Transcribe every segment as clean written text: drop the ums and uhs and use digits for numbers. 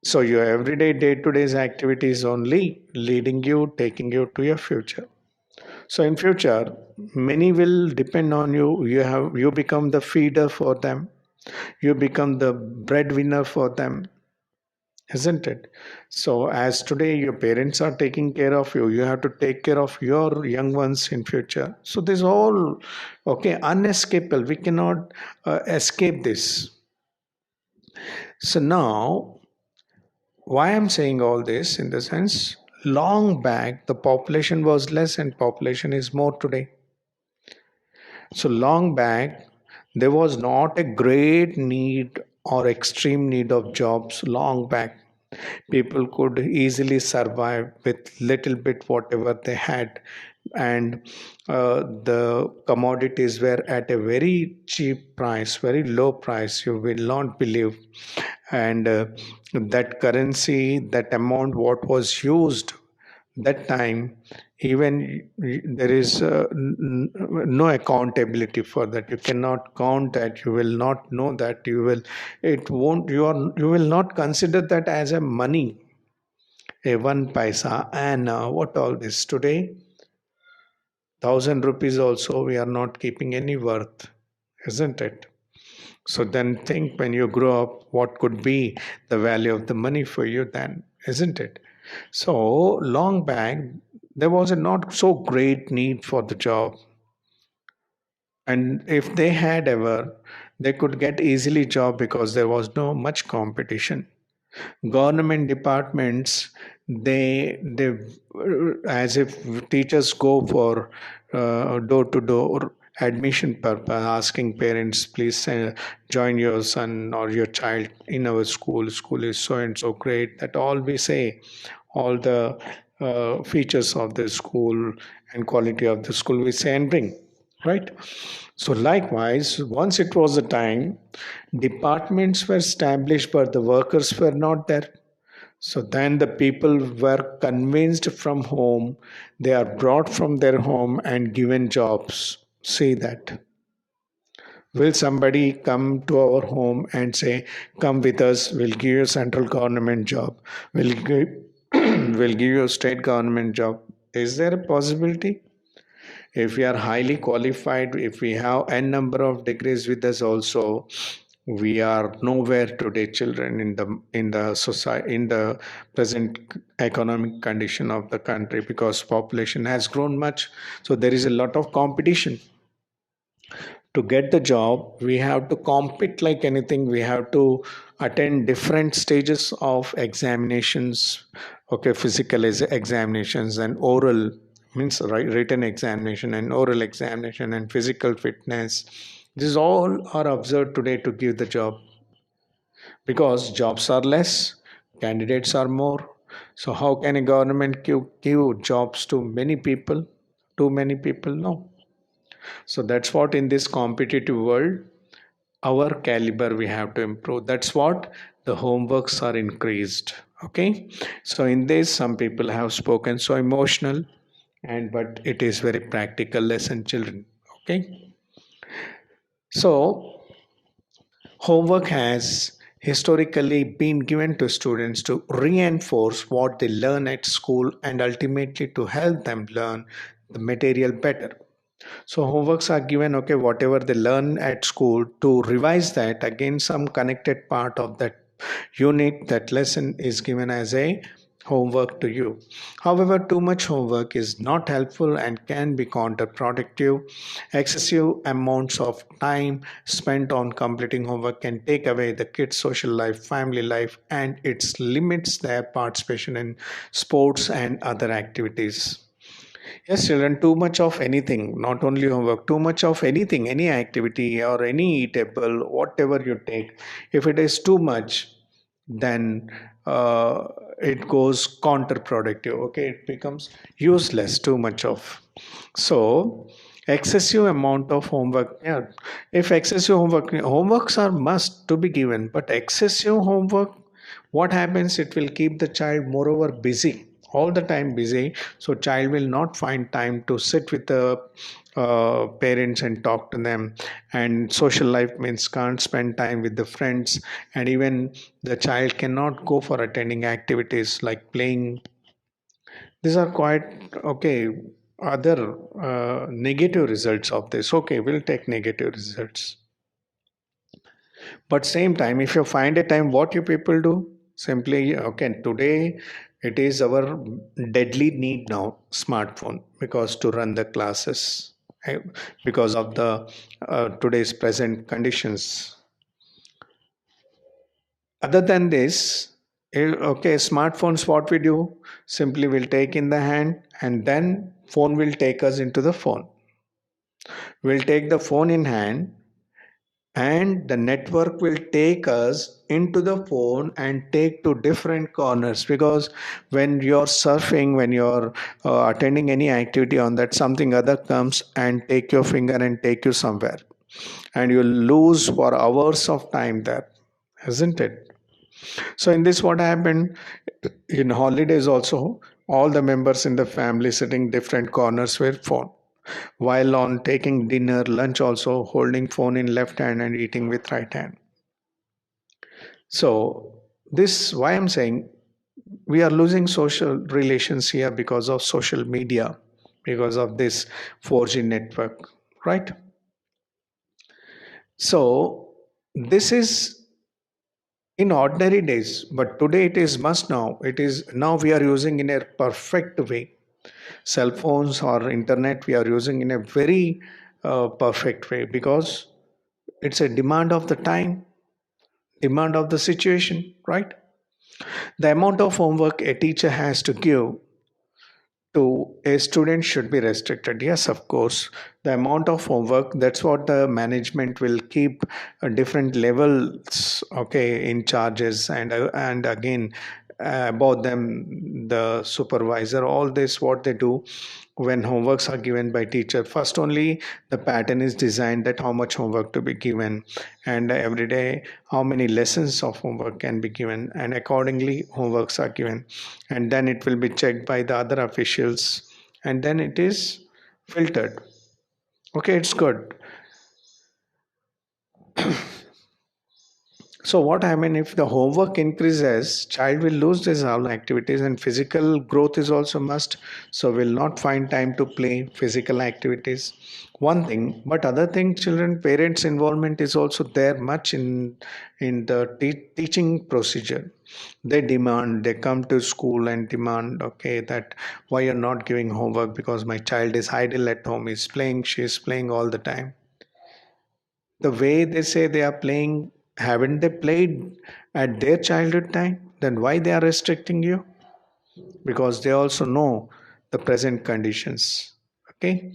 So your everyday day-to-day activity is only leading you, taking you to your future. So in future, many will depend on you. You become the feeder for them. You become the breadwinner for them, isn't it? So as today your parents are taking care of you, you have to take care of your young ones in future. So this all okay, unescapable. We cannot escape this. So now, why I'm saying all this in the sense, long back the population was less and population is more today. So long back, there was not a great need or extreme need of jobs long back. People could easily survive with little bit whatever they had, and the commodities were at a very cheap price, very low price. You will not believe, and that currency, that amount, what was used that time, even there is no accountability for that. You cannot count that, you will not know that, you will, it won't, you will not consider that as a money, a one paisa. And what all this today, 1,000 rupees also we are not keeping any worth, isn't it? So then think, when you grow up, what could be the value of the money for you then, isn't it? So long back, there was a not so great need for the job. And if they had ever, they could get easily job because there was no much competition. Government departments, they as if teachers go for door to door admission purpose, asking parents, please join your son or your child in our school. School is so and so great, that all we say, all the features of the school and quality of the school we say and bring, right? So likewise, once it was a time, departments were established but the workers were not there. So then the people were convinced from home, they are brought from their home and given jobs. See that. Will somebody come to our home and say, come with us, we'll give you a central government job, we'll give, we'll give you a state government job? Is there a possibility? If we are highly qualified, if we have n number of degrees with us also, we are nowhere today, children, in the society, in the present economic condition of the country, because population has grown much. So there is a lot of competition. To get the job, we have to compete like anything. We have to attend different stages of examinations. Okay, physical examinations and oral, means written examination and oral examination and physical fitness. These all are observed today to give the job, because jobs are less, candidates are more. So how can a government give jobs to many people? Too many people? No. So that's what, in this competitive world, our caliber we have to improve. That's what the homeworks are increased. Okay. So in this, some people have spoken so emotional, and but it is very practical lesson, children. Okay. So homework has historically been given to students to reinforce what they learn at school and ultimately to help them learn the material better. So homeworks are given, okay, whatever they learn at school, to revise that again, some connected part of that unit, that lesson is given as a homework to you. However, too much homework is not helpful and can be counterproductive. Excessive amounts of time spent on completing homework can take away the kids' social life, family life, and it limits their participation in sports and other activities. Yes, children, too much of anything, not only homework, too much of anything, any activity or any eatable, whatever you take, if it is too much, then it goes counterproductive. Okay, it becomes useless, too much of. So, excessive amount of homework. Yeah, if excessive homework, homeworks are must to be given, but excessive homework, what happens? It will keep the child moreover busy. all the time busy, so child will not find time to sit with the parents and talk to them. And social life means can't spend time with the friends, and even the child cannot go for attending activities like playing. These are quite okay. Other negative results of this, okay, we'll take negative results. But same time, if you find a time, what you people do? Simply, okay, today it is our deadly need now, smartphone, because to run the classes, eh, because of the today's present conditions. Other than this, okay, smartphones, what we do? Simply we'll take in the hand, and then phone will take us into the phone. We'll take the phone in hand, and the network will take us into the phone and take to different corners, because when you're surfing, when you're attending any activity on that, something other comes and take your finger and take you somewhere, and you lose for hours of time there, isn't it? So in this, what happened in holidays also, all the members in the family sitting different corners with phone, while on taking dinner, lunch also holding phone in left hand and eating with right hand. So this, why I'm saying, we are losing social relations here because of social media, because of this 4G network, right? So this is in ordinary days, but today it is must now. It is now we are using in a perfect way. Cell phones or internet we are using in a very perfect way, because it's a demand of the time, demand of the situation, right? The amount of homework a teacher has to give to a student should be restricted. Yes, of course, the amount of homework, that's what the management will keep different levels, okay, in charges, and again, about them the supervisor, all this what they do. When homeworks are given by teacher, first only the pattern is designed that how much homework to be given, and every day how many lessons of homework can be given, and accordingly homeworks are given, and then it will be checked by the other officials, and then it is filtered. Okay, it's good. So what happen if the homework increases, child will lose these all activities, and physical growth is also must. So will not find time to play physical activities. One thing, but other thing, children, parents' involvement is also there much in the teaching procedure. They demand, they come to school and demand, okay, that why you're not giving homework, because my child is idle at home, is playing, she is playing all the time. The way they say they are playing, haven't they played at their childhood time? Then why they are restricting you? Because they also know the present conditions. Okay,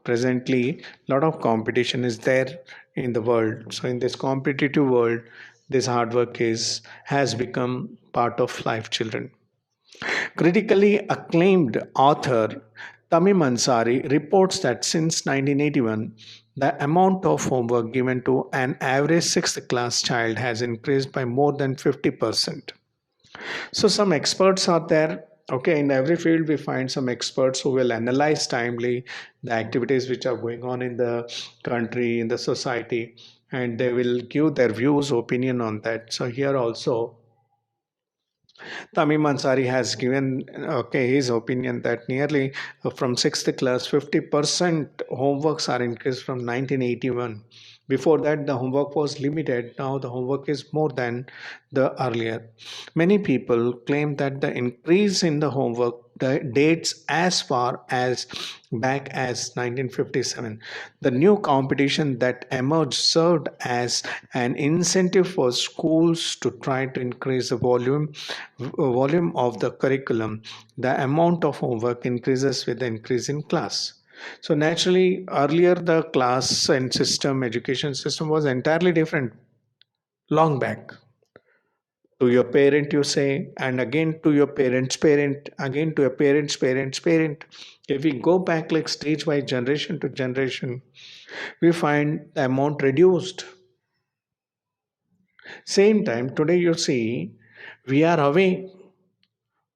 presently lot of competition is there in the world. So in this competitive world, this hard work is has become part of life, children. Critically acclaimed author Tamim Ansari reports that since 1981, the amount of homework given to an average sixth class child has increased by more than 50%. So, some experts are there. Okay, in every field, we find some experts who will analyze timely the activities which are going on in the country, in the society, and they will give their views, opinion on that. So, here also, Tamim Ansari has given his opinion that nearly from sixth class, 50% homeworks are increased from 1981. Before that, the homework was limited. Now the homework is more than the earlier. Many people claim that the increase in the homework dates as far as back as 1957. The new competition that emerged served as an incentive for schools to try to increase the volume of the curriculum. The amount of homework increases with the increase in class. So naturally, earlier the class and system, education system was entirely different long back. To your parent you say, and again to your parents parent, again to your parents parents parent. If we go back like stage by generation to generation, we find the amount reduced. Same time today you see, we are away,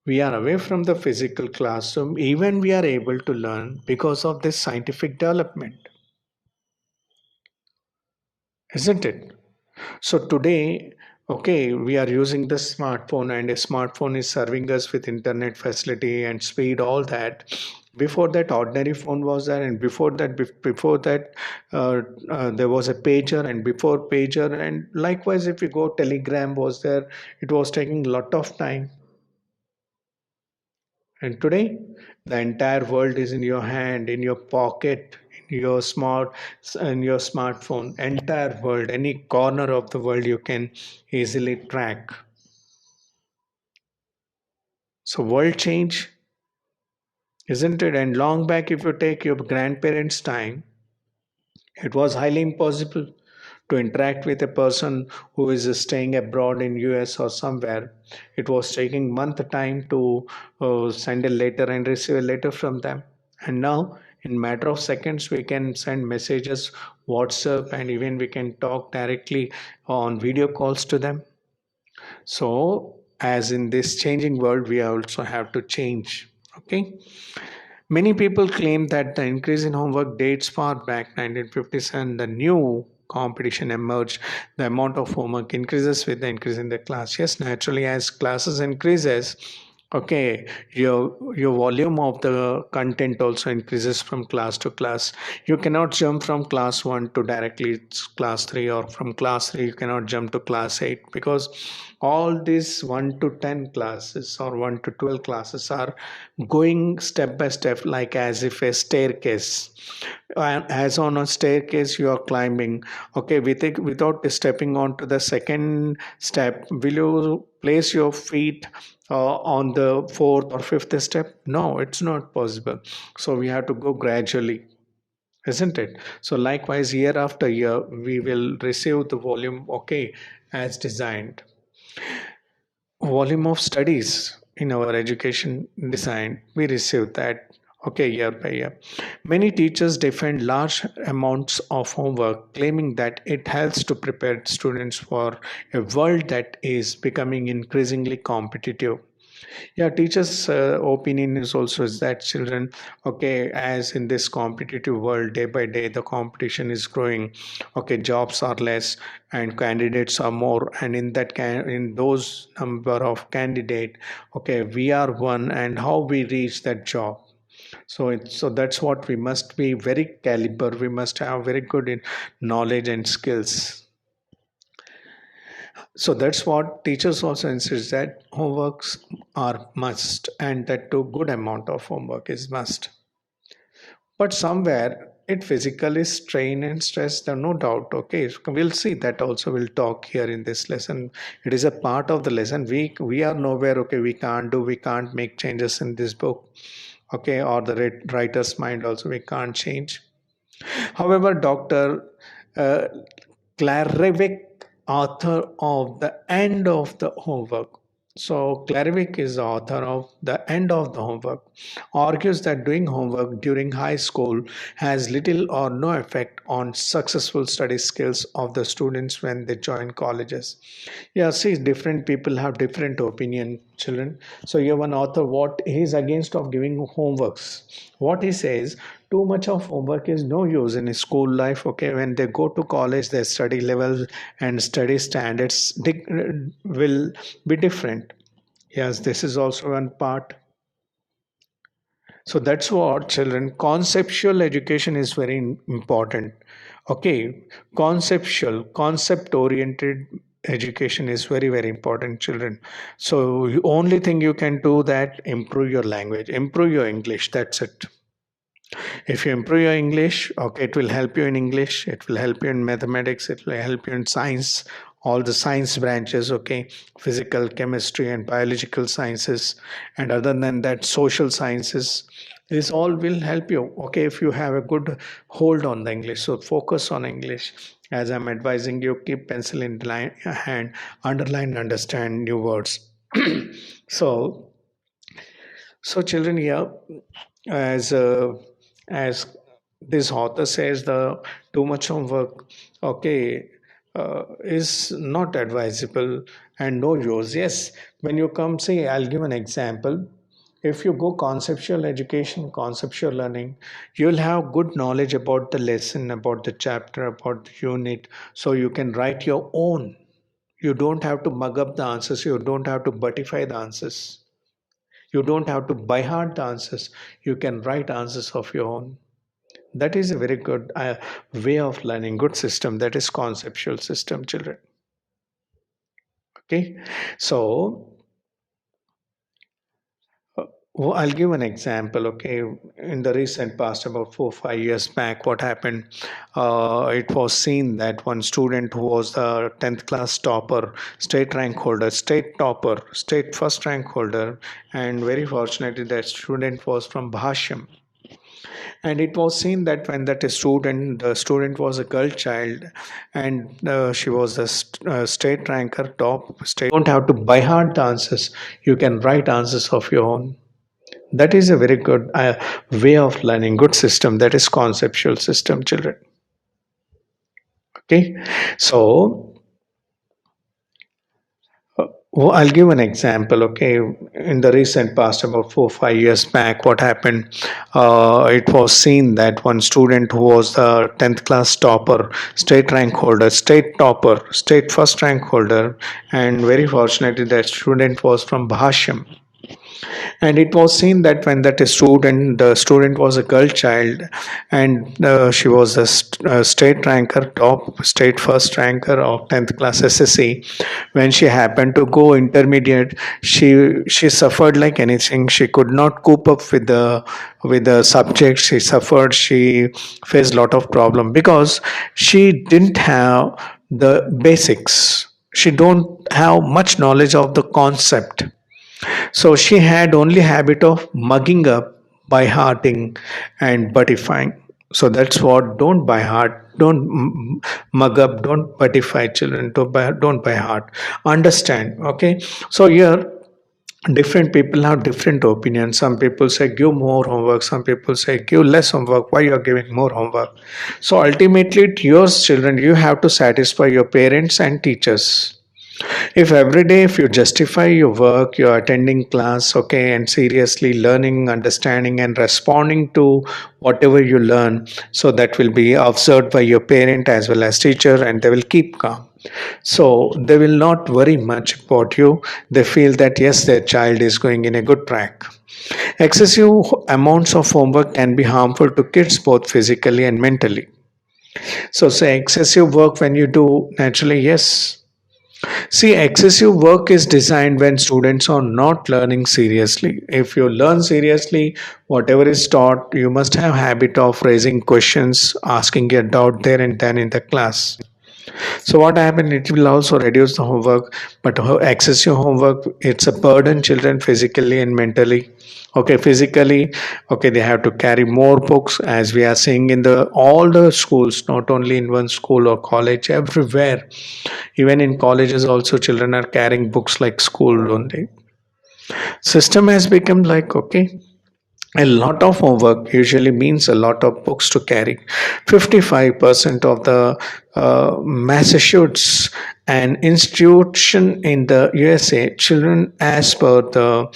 We are away from the physical classroom, even we are able to learn because of this scientific development, isn't it? So today, okay, we are using the smartphone, and a smartphone is serving us with internet facility and speed, all that. Before that, ordinary phone was there, and before that, there was a pager, and before pager, and likewise, if you go, telegram was there. It was taking a lot of time. And today, the entire world is in your hand, in your pocket, in your smartphone. Entire world, any corner of the world, you can easily track. So, world change, isn't it? And long back, if you take your grandparents' time, it was highly impossible to interact with a person who is staying abroad in US or somewhere. It was taking month time to send a letter and receive a letter from them. And now, in matter of seconds, we can send messages, WhatsApp, and even we can talk directly on video calls to them. So, as in this changing world, we also have to change. Okay. Many people claim that the increase in homework dates far back 1957. The new competition emerged. The amount of homework increases with the increase in the class. Yes, naturally, as classes increases, okay, your volume of the content also increases from class to class. You cannot jump from class 1 to directly class 3, or from class 3 you cannot jump to class 8, because all these 1 to 10 classes or 1 to 12 classes are going step by step, like as if a staircase. And as on a staircase you are climbing, okay, without stepping onto the second step, will you place your feet on the fourth or fifth step? No, it's not possible. So we have to go gradually, isn't it? So likewise, year after year we will receive the volume, okay, as designed. Volume of studies in our education design, we receive that, okay, year by year. Many teachers defend large amounts of homework, claiming that it helps to prepare students for a world that is becoming increasingly competitive. Yeah, teachers' opinion is also is that children, okay, as in this competitive world, day by day, the competition is growing. Okay, jobs are less and candidates are more, and in those number of candidate, okay, we are one, and how we reach that job. So that's what we must be very caliber. We must have very good in knowledge and skills. So that's what teachers also insist, that homeworks are must, and that too good amount of homework is must. But somewhere it physically strain and stress, there no doubt. Okay, so we'll see that also. We'll talk here in this lesson. It is a part of the lesson. We are nowhere. Okay, we can't make changes in this book. Okay, or the writer's mind also we can't change. However, Dr. Uh, Clarevic, author of The End of the Homework. So, Clarevic is the author of The End of the Homework, argues that doing homework during high school has little or no effect on successful study skills of the students when they join colleges. Yeah, see, different people have different opinion, children. So you have an author, what he is against of giving homeworks. What he says, too much of homework is no use in school life. Okay, when they go to college, their study levels and study standards will be different. Yes, this is also one part. So that's what, children, conceptual education is very important. Okay, concept oriented education is very, very important, children. So only thing you can do that, improve your language, improve your English. That's it. If you improve your English, okay, it will help you in English, it will help you in mathematics, it will help you in science, all the science branches, okay, physical, chemistry, and biological sciences. And other than that, social sciences. This all will help you, okay, if you have a good hold on the English. So focus on English. As I'm advising you, keep pencil in hand, underline, understand new words. so so children here, as as this author says, the too much homework, okay, is not advisable. and no use. Yes, when you come, say, I'll give an example. If you go conceptual education, conceptual learning, you'll have good knowledge about the lesson, about the chapter, about the unit, so you can write your own. You don't have to mug up the answers, you don't have to buttify the answers, you don't have to by heart the answers. You can write answers of your own. That is a very good way of learning, good system. That is conceptual system, children. Okay, so I'll give an example. Okay, in the recent past, about 4 5 years back, what happened? It was seen that one student who was the 10th class topper, state rank holder, state topper, state first rank holder, and very fortunately, that student was from Bhashyam. And it was seen that when that student, the student was a girl child, and she was a state ranker, top state. You don't have to by heart the answers. You can write answers of your own. That is a very good way of learning, good system. That is conceptual system, children. Okay, so I'll give an example. Okay, in the recent past, about 4 5 years back, what happened? It was seen that one student who was the 10th class topper, state rank holder, state topper, state first rank holder, and very fortunately, that student was from Bhashyam. And it was seen that when that student, the student was a girl child, and she was a state ranker, top state first ranker of 10th class SSC. When she happened to go intermediate, she suffered like anything. She could not cope up with the subject. She suffered. She faced a lot of problem because she didn't have the basics. She don't have much knowledge of the concept, so she had only habit of mugging up, by hearting, and buttifying. So that's what, don't by heart, don't mug up, don't buttify children, don't by heart. Understand, okay? So here different people have different opinions. Some people say give more homework, some people say give less homework. Why you are giving more homework? So ultimately, to yours children, you have to satisfy your parents and teachers. If every day, if you justify your work, you're attending class, okay, and seriously learning, understanding, and responding to whatever you learn, so that will be observed by your parent as well as teacher, and they will keep calm. So they will not worry much about you. They feel that yes, their child is going in a good track. Excessive amounts of homework can be harmful to kids both physically and mentally. So say excessive work when you do, naturally, yes. See, excessive work is designed when students are not learning seriously. If you learn seriously, whatever is taught, you must have habit of raising questions, asking a doubt there and then in the class. So what happened? It will also reduce the homework, but excessive homework, it's a burden children physically and mentally. Okay, physically, okay, they have to carry more books, as we are seeing in the all the schools, not only in one school or college, everywhere. Even in colleges, also children are carrying books like school only. System has become like, okay, a lot of homework usually means a lot of books to carry. 55% of the Massachusetts, an institution in the USA, children, as per the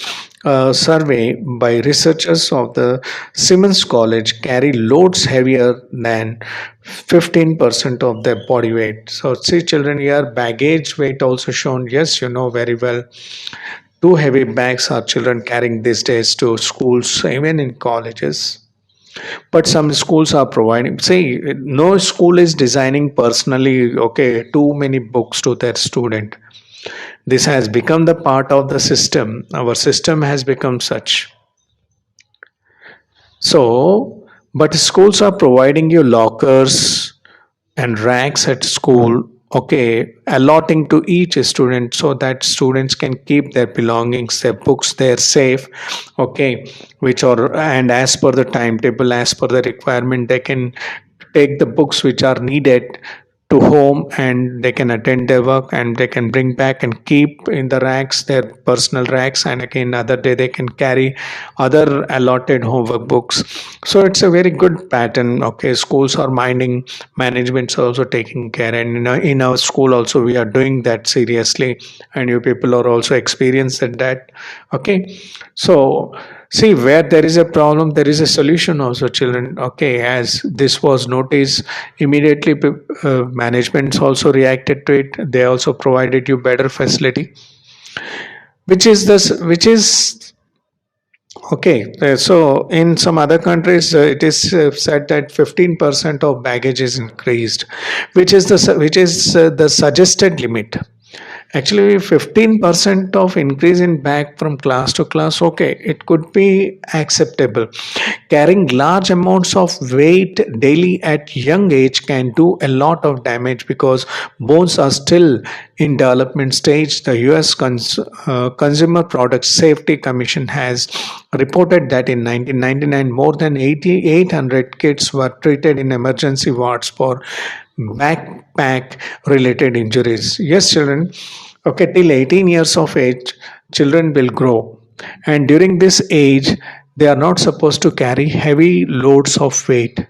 survey by researchers of the Simmons College, carry loads heavier than 15% of their body weight. So, see, children, here baggage weight also shown. Yes, you know very well. Two heavy bags are children carrying these days to schools, even in colleges. But some schools are providing. See, no school is designing personally, okay, too many books to their student. This has become the part of the system. Our system has become such. So, but schools are providing you lockers and racks at school, okay, allotting to each student so that students can keep their belongings, their books there safe, okay, which are, and as per the timetable, as per the requirement, they can take the books which are needed to home, and they can attend their work, and they can bring back and keep in the racks, their personal racks, and again other day they can carry other allotted homework books. So it's a very good pattern. Okay, schools are minding, management's also taking care, and in our school also we are doing that seriously, and you people are also experienced at that. Okay, so see, where there is a problem, there is a solution also, children. Okay, as this was noticed, immediately managements also reacted to it. They also provided you better facility, which is this, which is okay. So in some other countries, it is said that 15% of baggage is increased, which is the suggested limit. Actually, 15% of increase in bag from class to class, okay, it could be acceptable. Carrying large amounts of weight daily at young age can do a lot of damage because bones are still in development stage. The US Consumer Product Safety Commission has reported that in 1999, more than 8,800 kids were treated in emergency wards for backpack related injuries. Yes, children. Okay, till 18 years of age, children will grow. And during this age, they are not supposed to carry heavy loads of weight.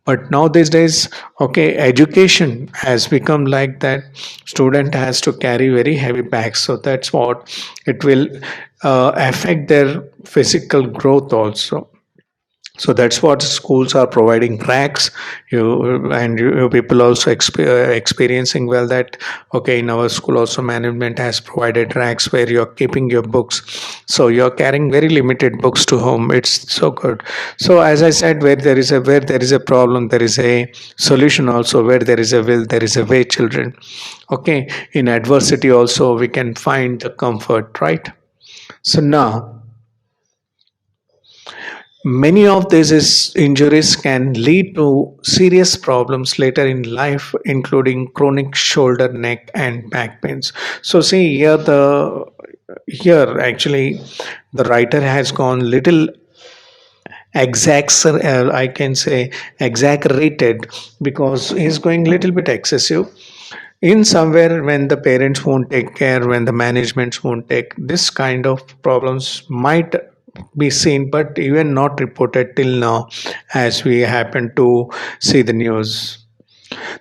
But now these days, okay, education has become like that. Student has to carry very heavy bags. So that's what it will affect their physical growth also. So that's what schools are providing racks. You people also experiencing well that okay, in our school also management has provided racks where you're keeping your books, so you're carrying very limited books to home. It's so good. So as I said, where there is a problem, there is a solution also. Where there is a will, there is a way, children. Okay, in adversity also we can find the comfort, right? So now many of these injuries can lead to serious problems later in life, including chronic shoulder, neck, and back pains. So, see here actually the writer has gone little I can say exaggerated, because he's going little bit excessive. In somewhere when the parents won't take care, when the managements won't take, this kind of problems might be seen, but even not reported till now, as we happen to see the news.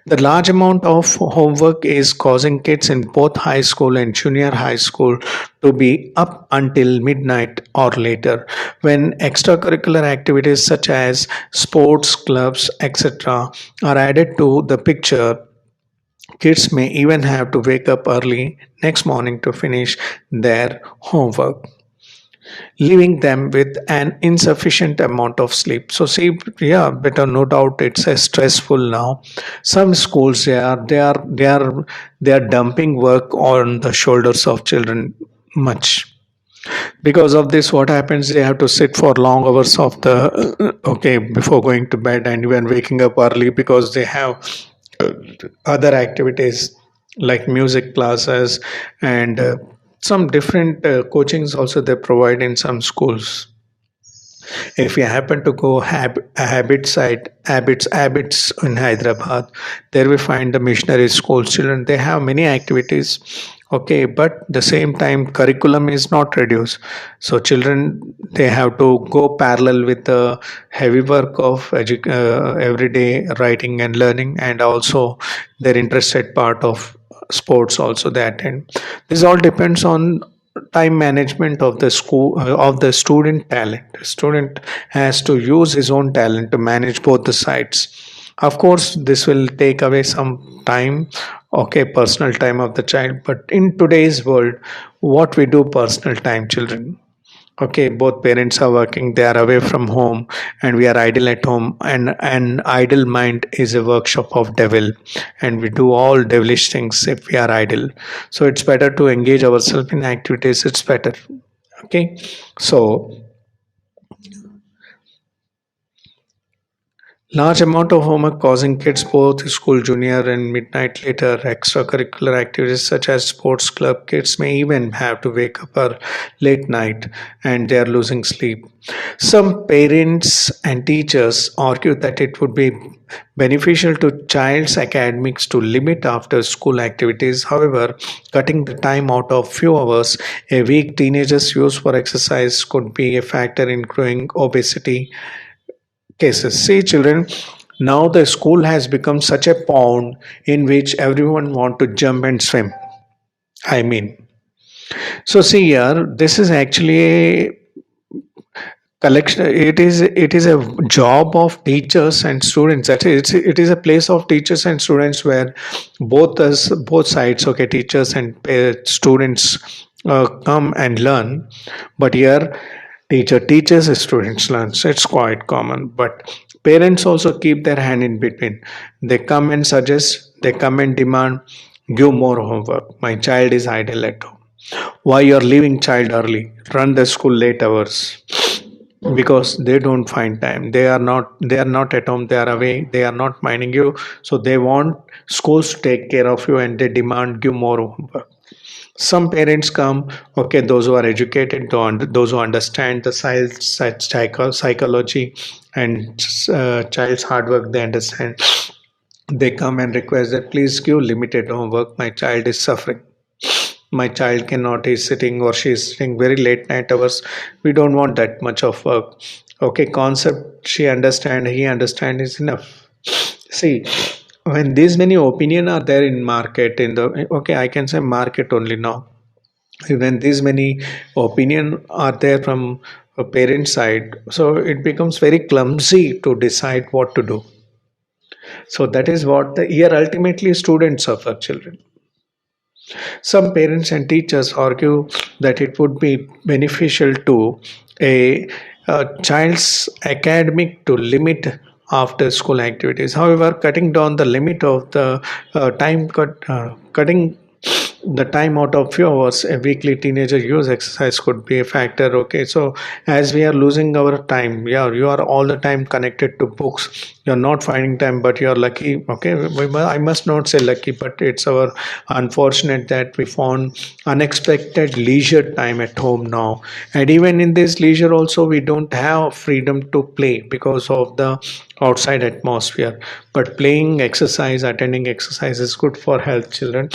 The large amount of homework is causing kids in both high school and junior high school to be up until midnight or later. When extracurricular activities such as sports, clubs, etc., are added to the picture, kids may even have to wake up early next morning to finish their homework, leaving them with an insufficient amount of sleep. So see, yeah, better no doubt it's a stressful now. Some schools they are dumping work on the shoulders of children much. Because of this, what happens? They have to sit for long hours of the okay before going to bed, and even waking up early because they have other activities like music classes and some different coachings also they provide in some schools. If you happen to go a habit site, habits in Hyderabad, there we find the missionary school children. They have many activities. Okay, but the same time curriculum is not reduced. So children they have to go parallel with the heavy work of everyday writing and learning, and also their interested part of sports also they attend. This all depends on time management of the school of the student talent. The student has to use his own talent to manage both the sides. Of course this will take away some time, okay, personal time of the child, but in today's world, what we do personal time, children? Okay, both parents are working, they are away from home, and we are idle at home, and an idle mind is a workshop of devil, and we do all devilish things if we are idle. So it's better to engage ourselves in activities, it's better. Okay, so Large amount of homework causing kids both school junior and midnight later. Extracurricular activities such as sports club, kids may even have to wake up late night and they are losing sleep. Some parents and teachers argue that it would be beneficial to child's academics to limit after school activities. However, cutting the time out of few hours a week teenagers use for exercise could be a factor in growing obesity cases. See, children, now the school has become such a pond in which everyone want to jump and swim. I mean, so see here, this is actually a collection. It is a job of teachers and students. That is, it is a place of teachers and students where both sides, okay, teachers and students come and learn. But here, teacher teaches, students learns. It's quite common. But parents also keep their hand in between. They come and suggest. They come and demand. Give more homework. My child is idle at home. Why you're leaving child early? Run the school late hours because they don't find time. They are not at home, they are away, they are not minding you, so they want schools to take care of you and they demand give more homework. Some parents come, okay, those who are educated, those who understand the psychology and child's hard work, they understand. They come and request that please give limited homework, my child is suffering, my child cannot, is sitting or she is sitting very late night hours, we don't want that much of work. Okay, concept she understand, he understand is enough. See, when these many opinion are there in market, in the, okay, I can say market only now, when these many opinion are there from a parent side, so it becomes very clumsy to decide what to do. So that is what the here ultimately students suffer, children. Some parents and teachers argue that it would be beneficial to a child's academic to limit after school activities. However, cutting down the limit of the cutting the time out of few hours a weekly teenager use exercise could be a factor. Okay, so as we are losing our time, yeah, you are all the time connected to books, you're not finding time, but you're lucky. Okay, I must not say lucky, but it's our unfortunate that we found unexpected leisure time at home now. And even in this leisure also we don't have freedom to play because of the outside atmosphere. But playing, exercise, attending exercise is good for health, children.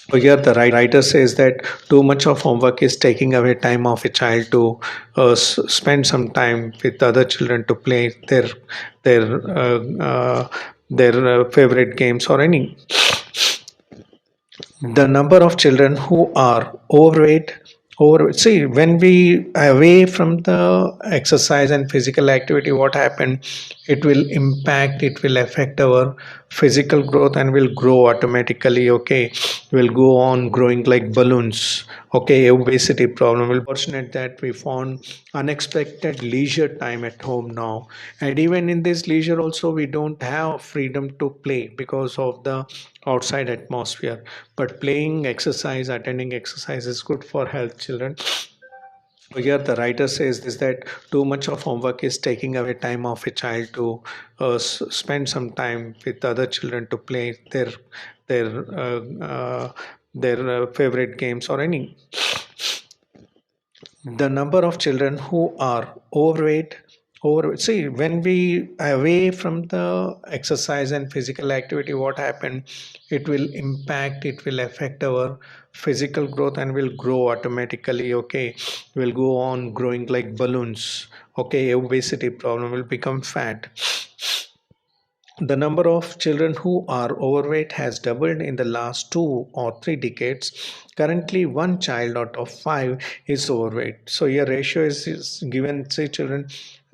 So here the writer says that too much of homework is taking away time of a child to spend some time with other children to play their favorite games or any. The number of children who are overweight, see, when we away from the exercise and physical activity, what happened, it will impact, it will affect our physical growth and will grow automatically. Okay, will go on growing like balloons. Okay, obesity problem will fortunate that we found unexpected leisure time at home now. And even in this leisure also we don't have freedom to play because of the outside atmosphere. But playing, exercise, attending exercise is good for health, children. So here the writer says this that too much of homework is taking away time of a child to spend some time with other children to play their uh, uh, favorite games or any. The number of children who are overweight, see, when we away from the exercise and physical activity, what happened, it will impact, it will affect our physical growth and will grow automatically. Okay, will go on growing like balloons. Okay, obesity problem will become fat. The number of children who are overweight has doubled in the last 2 or 3 decades. Currently, one child out of five is overweight. So, your ratio is given, say, children,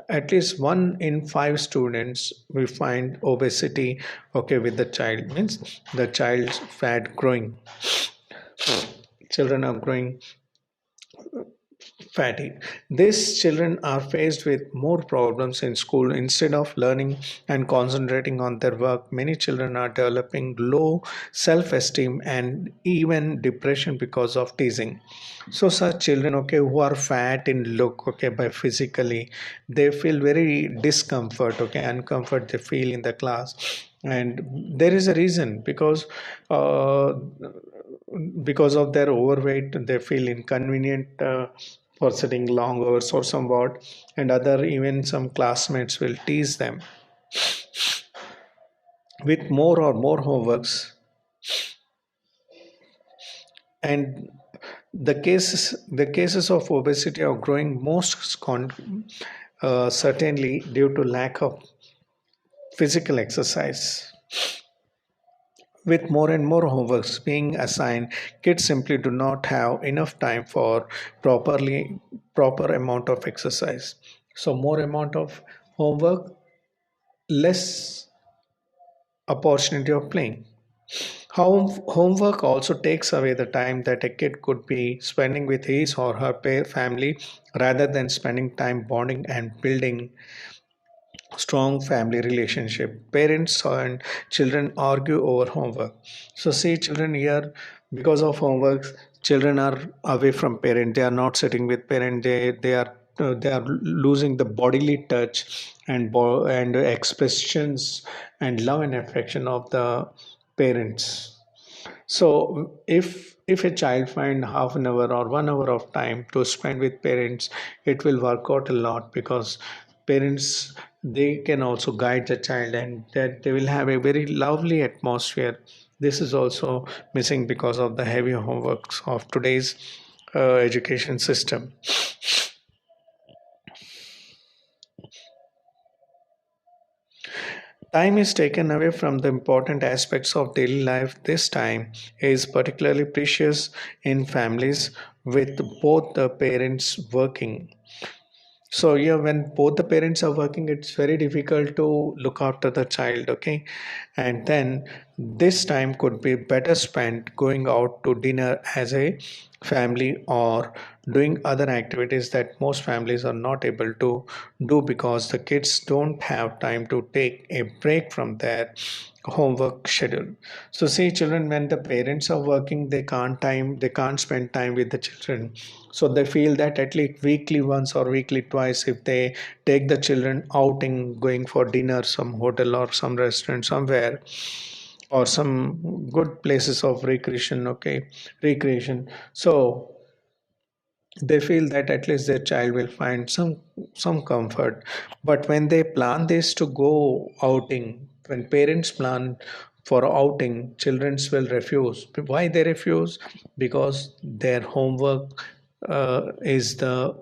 at least 1 in 5 students we find obesity, okay, with the child, means the child's fat growing. Children are growing fatigue. These children are faced with more problems in school. Instead of learning and concentrating on their work, many children are developing low self esteem and even depression because of teasing. So, such children, okay, who are fat in look, okay, by physically, they feel very discomfort, okay, uncomfort they feel in the class. And there is a reason uh, because of their overweight they feel inconvenient for sitting long hours or somewhat, and other even some classmates will tease them with more or more homeworks. And the cases of obesity are growing certainly due to lack of physical exercise. With more and more homeworks being assigned, kids simply do not have enough time for proper amount of exercise. So more amount of homework, less opportunity of playing. Homework also takes away the time that a kid could be spending with his or her family, rather than spending time bonding and building strong family relationship. Parents and children argue over homework. So see, children here, because of homework, children are away from parent. They are not sitting with parent. They are losing the bodily touch and expressions and love and affection of the parents. So if a child find half an hour or 1 hour of time to spend with parents, it will work out a lot, because parents, they can also guide the child, and that they will have a very lovely atmosphere. This is also missing because of the heavy homeworks of today's education system. Time is taken away from the important aspects of daily life. This time is particularly precious in families with both the parents working. So yeah, when both the parents are working, it's very difficult to look after the child, okay? And then this time could be better spent going out to dinner as a family, or doing other activities that most families are not able to do, because the kids don't have time to take a break from their homework schedule. So see, children, when the parents are working, they can't spend time with the children. So they feel that at least weekly once or weekly twice, if they take the children outing, going for dinner, some hotel or some restaurant somewhere, or some good places of recreation. So they feel that at least their child will find some comfort. But when they plan this to go outing, when parents plan for outing, children will refuse. Why they refuse? Because their homework is the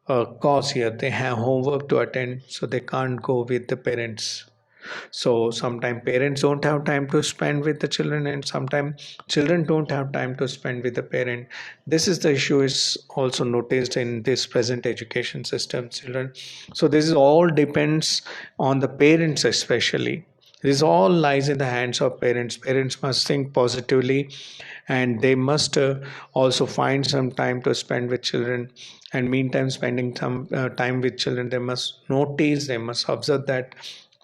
cause here. They have homework to attend, so they can't go with the parents. So sometimes parents don't have time to spend with the children, and sometimes children don't have time to spend with the parent. This is the issue is also noticed in this present education system, children. So this is all depends on the parents, especially. This all lies in the hands of parents. Parents must think positively, and they must also find some time to spend with children. And meantime, spending some time with children, they must notice, they must observe that,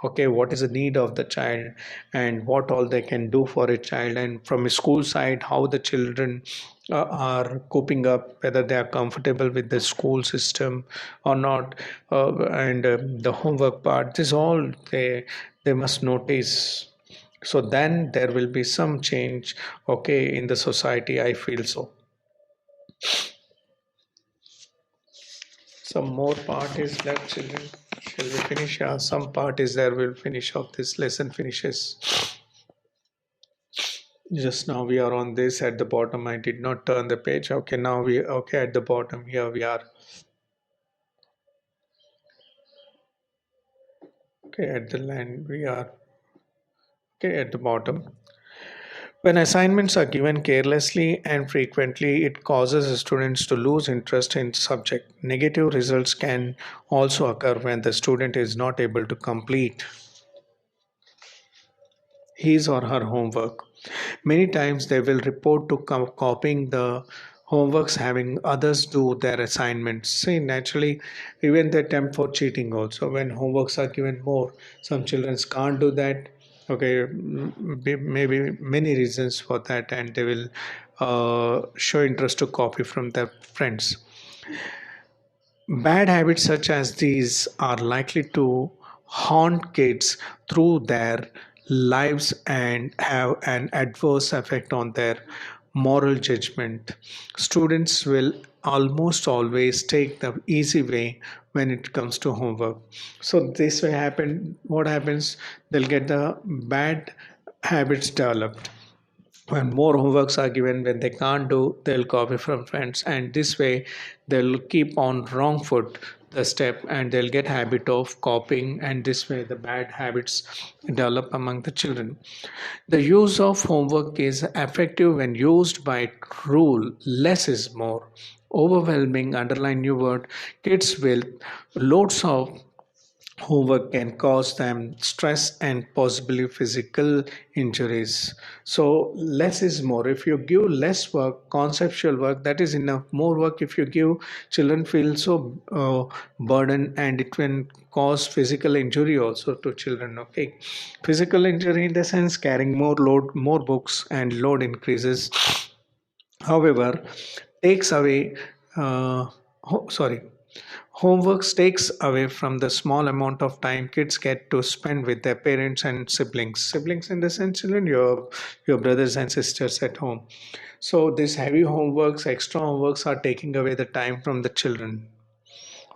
okay, what is the need of the child, and what all they can do for a child. And from a school side, how the children are coping up, whether they are comfortable with the school system or not, and the homework part, this all they must notice. So then there will be some change, okay, in the society, I feel so. Some more part is left, children. Shall we finish? Yeah, some part is there. We'll finish off this lesson finishes. Just now we are on this at the bottom. I did not turn the page. Okay, now we okay at the bottom. Here we are. Okay, at the land we are. Okay, at the bottom. When assignments are given carelessly and frequently, it causes students to lose interest in subject. Negative results can also occur when the student is not able to complete his or her homework. Many times they will report to copying the homeworks, having others do their assignments. See, naturally, even they attempt for cheating also. When homeworks are given more, some children can't do that. Okay, maybe many reasons for that, and they will show interest to copy from their friends. Bad habits such as these are likely to haunt kids through their lives and have an adverse effect on their moral judgment. Students will almost always take the easy way when it comes to homework. So this way happen what happens, they'll get the bad habits developed. When more homeworks are given, when they can't do, they'll copy from friends, and this way they'll keep on wrong foot the step, and they'll get habit of copying, and this way the bad habits develop among the children. The use of homework is effective when used by rule less is more. Overwhelming, underline new word, kids with loads of homework can cause them stress and possibly physical injuries. So less is more. If you give less work, conceptual work, that is enough. More work if you give, children feel so burdened, and it can cause physical injury also to children. Okay, physical injury in the sense carrying more load, more books, and load increases, however, takes away sorry, homework takes away from the small amount of time kids get to spend with their parents and siblings. Siblings in the sense, children, your brothers and sisters at home. So these heavy homeworks, extra homeworks are taking away the time from the children.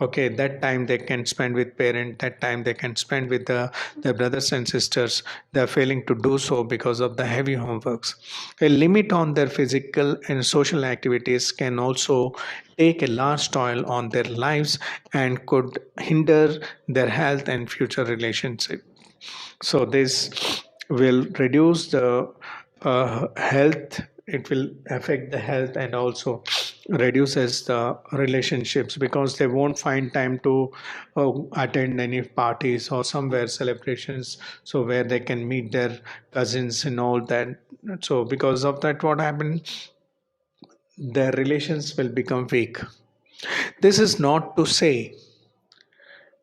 Okay, that time they can spend with parent, that time they can spend with their brothers and sisters, they're failing to do so because of the heavy homeworks. A limit on their physical and social activities can also take a large toll on their lives and could hinder their health and future relationship. So this will reduce the health, it will affect the health, and also reduces the relationships, because they won't find time to attend any parties or somewhere celebrations, so where they can meet their cousins and all that. So because of that, what happened, their relations will become weak. This is not to say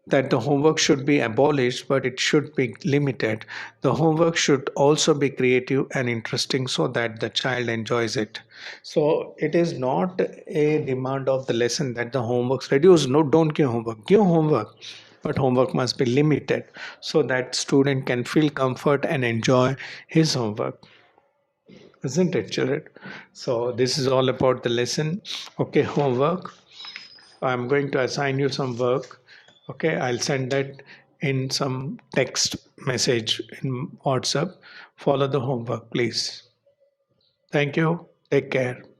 that the homework should be abolished, but it should be limited. The homework should also be creative and interesting so that the child enjoys it. So it is not a demand of the lesson that the homeworks reduce. No, don't give homework. Give homework. But homework must be limited so that student can feel comfort and enjoy his homework. Isn't it, children? So this is all about the lesson. Okay, homework. I'm going to assign you some work. Okay, I'll send that in some text message in WhatsApp. Follow the homework, please. Thank you. Take care.